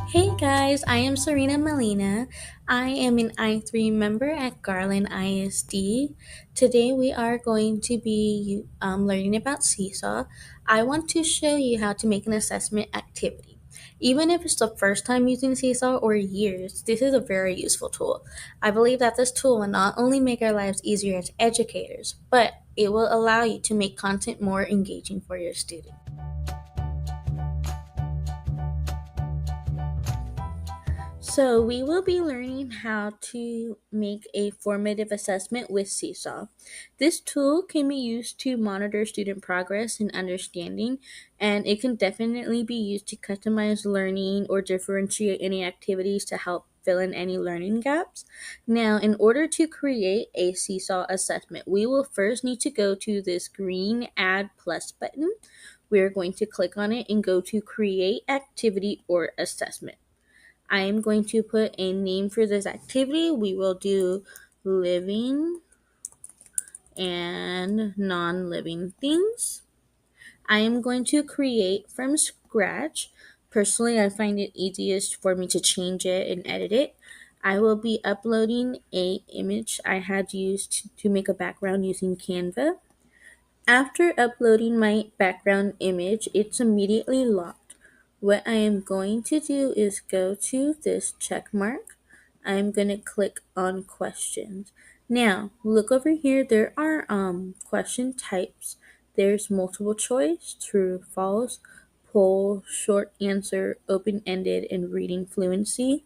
Hey guys, I am Sarina Molina. I am an I3 member at Garland ISD. Today we are going to be learning about Seesaw. I want to show you how to make an assessment activity. Even if it's the first time using Seesaw or years, this is a very useful tool. I believe that this tool will not only make our lives easier as educators, but it will allow you to make content more engaging for your students. So, we will be learning how to make a formative assessment with Seesaw. This tool can be used to monitor student progress and understanding, and it can definitely be used to customize learning or differentiate any activities to help fill in any learning gaps. Now, in order to create a Seesaw assessment, we will first need to go to this green Add Plus button. We're going to click on it and go to Create Activity or Assessment. I am going to put a name for this activity. We will do living and non-living things. I am going to create from scratch. Personally, I find it easiest for me to change it and edit it. I will be uploading a image I had used to make a background using Canva. After uploading my background image, it's immediately locked. What I am going to do is go to this check mark. I'm going to click on questions. Now, look over here. There are question types. There's multiple choice, true, false, poll, short answer, open-ended, and reading fluency.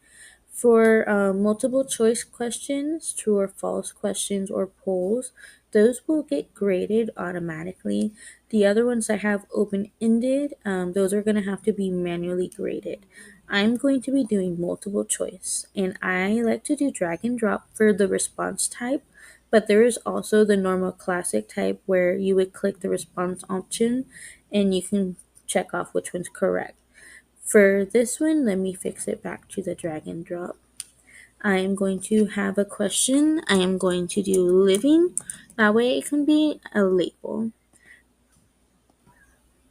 For multiple choice questions, true or false questions, or polls, those will get graded automatically. The other ones that have open ended, those are going to have to be manually graded. I'm going to be doing multiple choice, and I like to do drag and drop for the response type, but there is also the normal classic type where you would click the response option and you can check off which one's correct. For this one, let me fix it back to the drag and drop. I am going to have a question. I am going to do living. That way it can be a label.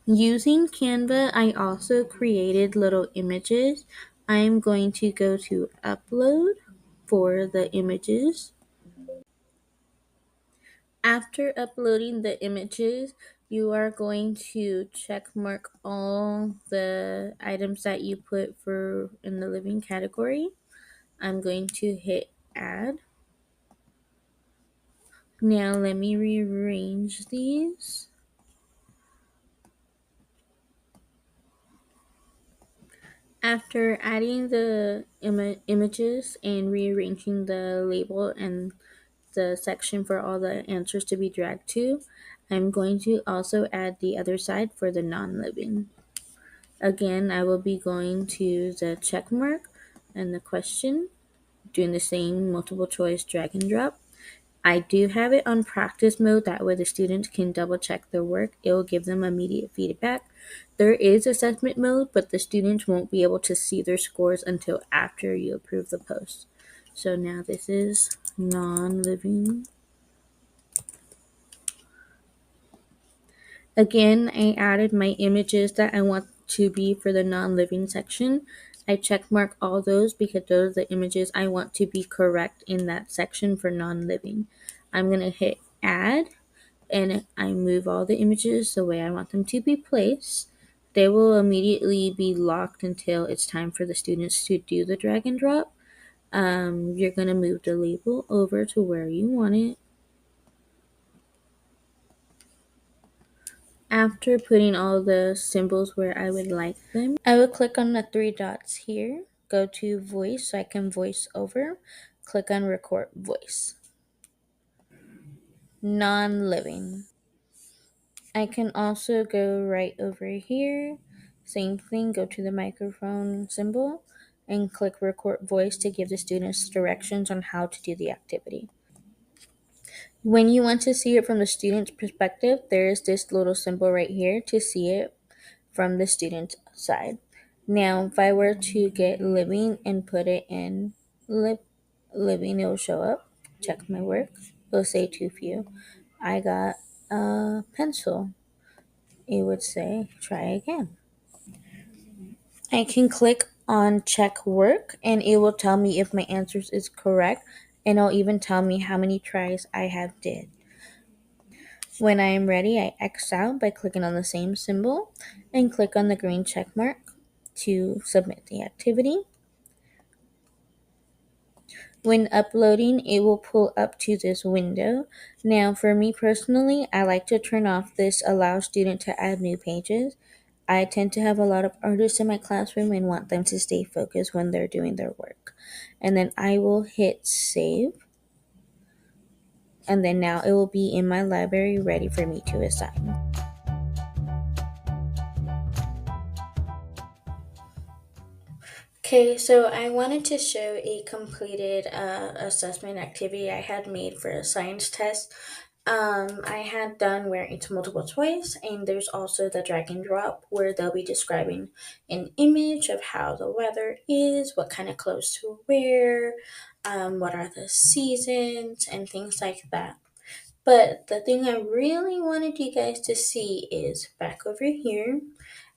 Using Canva, I also created little images. I am going to go to upload for the images. After uploading the images, you are going to check mark all the items that you put for in the living category. I'm going to hit add. Now let me rearrange these. After adding the images and rearranging the label and the section for all the answers to be dragged to, I'm going to also add the other side for the non-living. Again, I will be going to the check mark and the question, doing the same multiple choice drag and drop. I do have it on practice mode, that way the students can double check their work. It will give them immediate feedback. There is assessment mode, but the students won't be able to see their scores until after you approve the post. So now this is non-living. Again, I added my images that I want to be for the non-living section. I check mark all those because those are the images I want to be correct in that section for non-living. I'm going to hit add, and I move all the images the way I want them to be placed. They will immediately be locked until it's time for the students to do the drag and drop. You're going to move the label over to where you want it. After putting all the symbols where I would like them, I will click on the three dots here, go to voice so I can voice over, click on record voice. Non-living. I can also go right over here, same thing, go to the microphone symbol and click record voice to give the students directions on how to do the activity. When you want to see it from the student's perspective, there is this little symbol right here to see it from the student's side. Now, if I were to get living and put it in living, it will show up. Check my work. It'll say too few. I got a pencil. It would say try again. I can click on check work, and it will tell me if my answers is correct, and it'll even tell me how many tries I have did. When I am ready, I X out by clicking on the same symbol and click on the green check mark to submit the activity. When uploading, it will pull up to this window. Now, for me personally, I like to turn off this allow student to add new pages. I tend to have a lot of artists in my classroom and want them to stay focused when they're doing their work. And then I will hit save. And then now it will be in my library ready for me to assign. Okay, so I wanted to show a completed assessment activity I had made for a science test. I had done where it's multiple choice, and there's also the drag and drop where they'll be describing an image of how the weather is, what kind of clothes to wear, what are the seasons, and things like that. But the thing I really wanted you guys to see is back over here.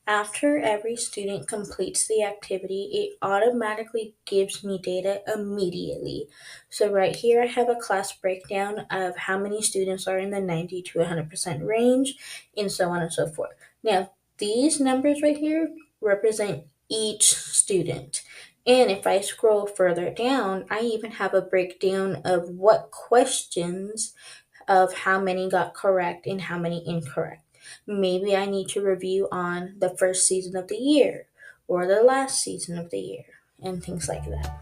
After every student completes the activity, it automatically gives me data immediately. So right here I have a class breakdown of how many students are in the 90 to 100% range, and so on and so forth. Now, these numbers right here represent each student. And if I scroll further down, I even have a breakdown of what questions of how many got correct and how many incorrect. Maybe I need to review on the first season of the year or the last season of the year and things like that.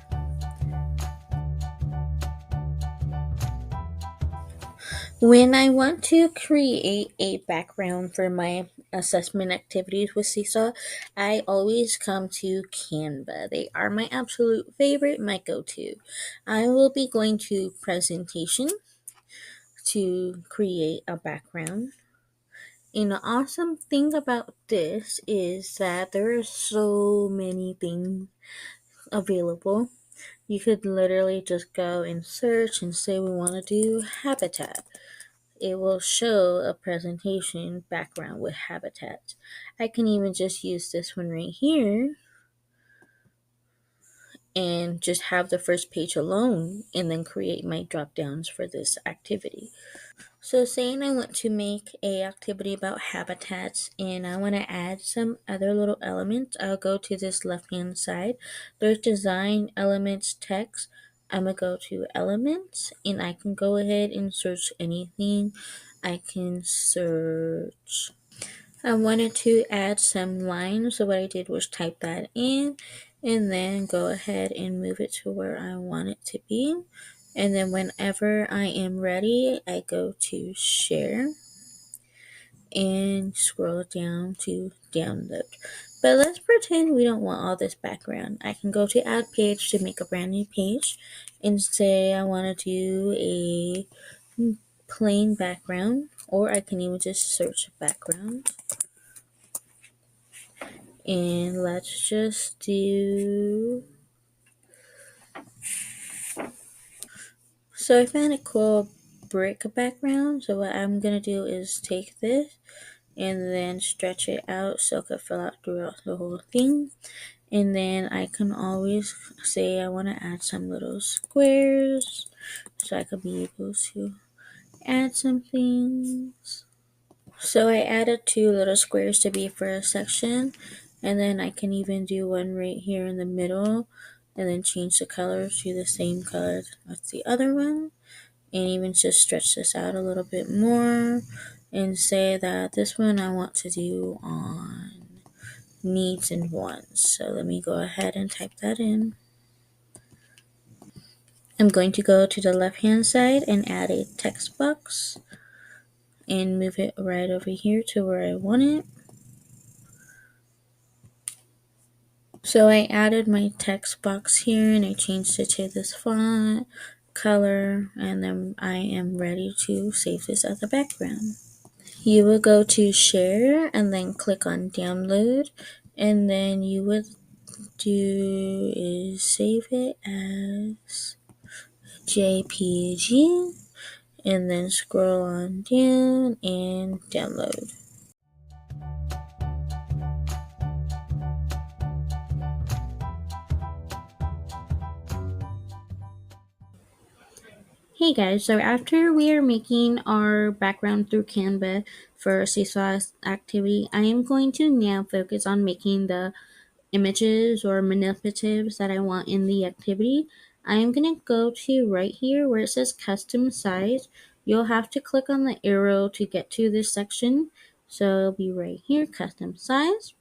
When I want to create a background for my assessment activities with Seesaw, I always come to Canva. They are my absolute favorite, my go-to. I will be going to presentation to create a background. And the awesome thing about this is that there are so many things available. You could literally just go and search and say we want to do habitat. It will show a presentation background with habitats. I can even just use this one right here and just have the first page alone and then create my drop downs for this activity. So saying I want to make a activity about habitats and I want to add some other little elements, I'll go to this left hand side. There's design elements text. I'm going to go to elements and I can go ahead and search anything. I can search. I wanted to add some lines, so what I did was type that in and then go ahead and move it to where I want it to be. And then whenever I am ready, I go to share and scroll down to download. But let's pretend we don't want all this background. I can go to add page to make a brand new page and say I want to do a plain background, or I can even just search background. And let's just do. So I found a cool brick background. So what I'm going to do is take this and then stretch it out so it could fill out throughout the whole thing. And then I can always say I want to add some little squares so I could be able to add some things. So I added 2 little squares to be for a section, and then I can even do one right here in the middle and then change the color to the same color as the other one, and even just stretch this out a little bit more and say that this one I want to do on needs and wants. So let me go ahead and type that in. I'm going to go to the left hand side and add a text box and move it right over here to where I want it. So I added my text box here and I changed it to this font, color, and then I am ready to save this as a background. You will go to share and then click on download, and then you would do is save it as JPG and then scroll on down and download. Hey guys, so after we are making our background through Canva for Seesaw activity, I am going to now focus on making the images or manipulatives that I want in the activity. I am going to go to right here where it says custom size. You'll have to click on the arrow to get to this section. So it'll be right here, custom size.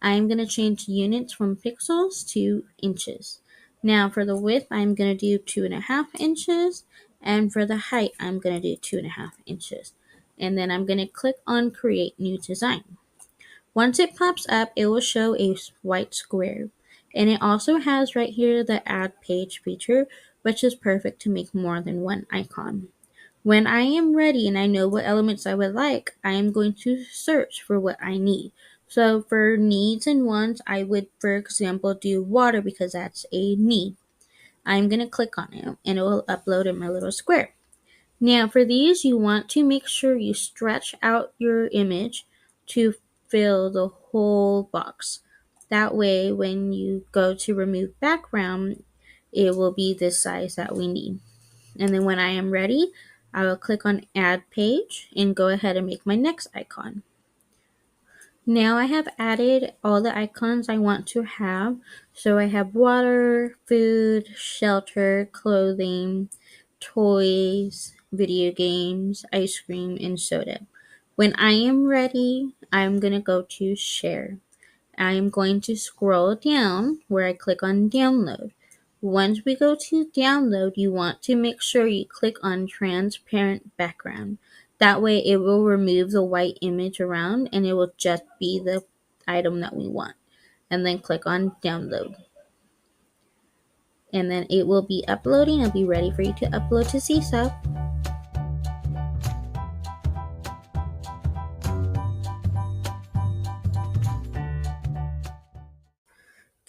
I'm going to change units from pixels to inches. Now for the width, I'm going to do 2.5 inches. And for the height, I'm going to do 2.5 inches. And then I'm going to click on create new design. Once it pops up, it will show a white square. And it also has right here the add page feature, which is perfect to make more than one icon. When I am ready and I know what elements I would like, I am going to search for what I need. So for needs and wants, I would, for example, do water because that's a need. I'm going to click on it and it will upload in my little square. Now for these, you want to make sure you stretch out your image to fill the whole box. That way, when you go to remove background, it will be the size that we need. And then when I am ready, I will click on add page and go ahead and make my next icon. Now I have added all the icons I want to have. So I have water, food, shelter, clothing, toys, video games, ice cream, and soda. When I am ready, I'm going to go to share. I'm going to scroll down where I click on download. Once we go to download, you want to make sure you click on transparent background. That way it will remove the white image around and it will just be the item that we want. And then click on download. And then it will be uploading. It'll be ready for you to upload to Seesaw.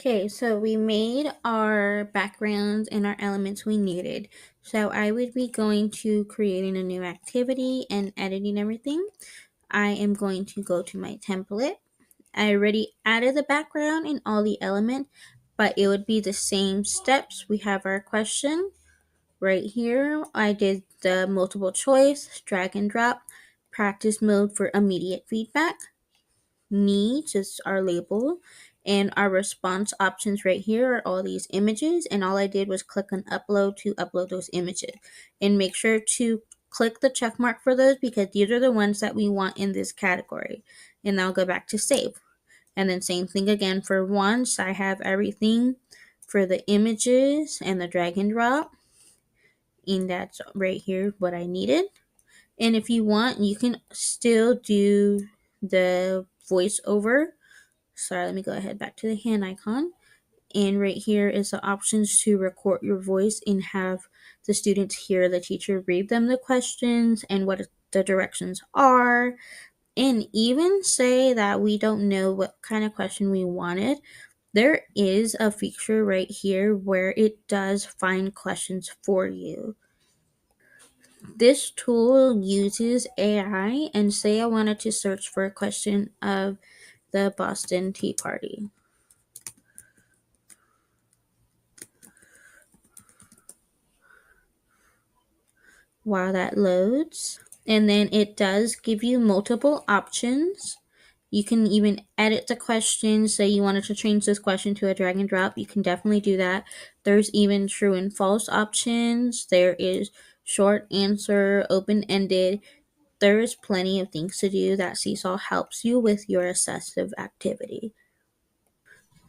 Okay, so we made our backgrounds and our elements we needed. So I would be going to creating a new activity and editing everything. I am going to go to my template. I already added the background and all the element, but it would be the same steps. We have our question right here. I did the multiple choice, drag and drop, practice mode for immediate feedback. Needs is our label, and our response options right here are all these images, and all I did was click on upload to upload those images. And make sure to click the check mark for those because these are the ones that we want in this category. And I'll go back to save. And then same thing again for once. I have everything for the images and the drag and drop, and that's right here what I needed. And if you want, you can still do the voiceover. Sorry, let me go ahead back to the hand icon. And right here is the options to record your voice and have the students hear the teacher read them the questions and what the directions are. And even say that we don't know what kind of question we wanted. There is a feature right here where it does find questions for you. This tool uses AI, and say I wanted to search for a question of the Boston Tea Party. While that loads, and then it does give you multiple options. You can even edit the question. Say you wanted to change this question to a drag and drop, you can definitely do that. There's even true and false options. There is short answer, open-ended. There is plenty of things to do that Seesaw helps you with your assessive activity.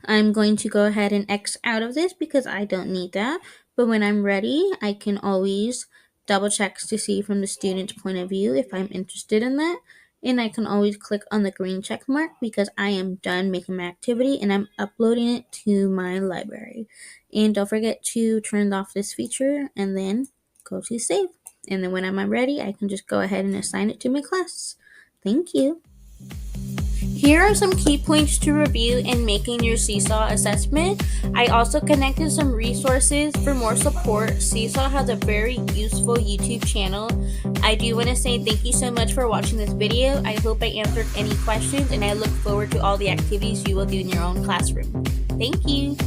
I'm going to go ahead and X out of this because I don't need that. But when I'm ready, I can always double check to see from the student's point of view if I'm interested in that. And I can always click on the green check mark because I am done making my activity and I'm uploading it to my library. And don't forget to turn off this feature and then go to save. And then when I'm ready, I can just go ahead and assign it to my class. Thank you. Here are some key points to review in making your Seesaw assessment. I also connected some resources for more support. Seesaw has a very useful YouTube channel. I do want to say thank you so much for watching this video. I hope I answered any questions and I look forward to all the activities you will do in your own classroom. Thank you.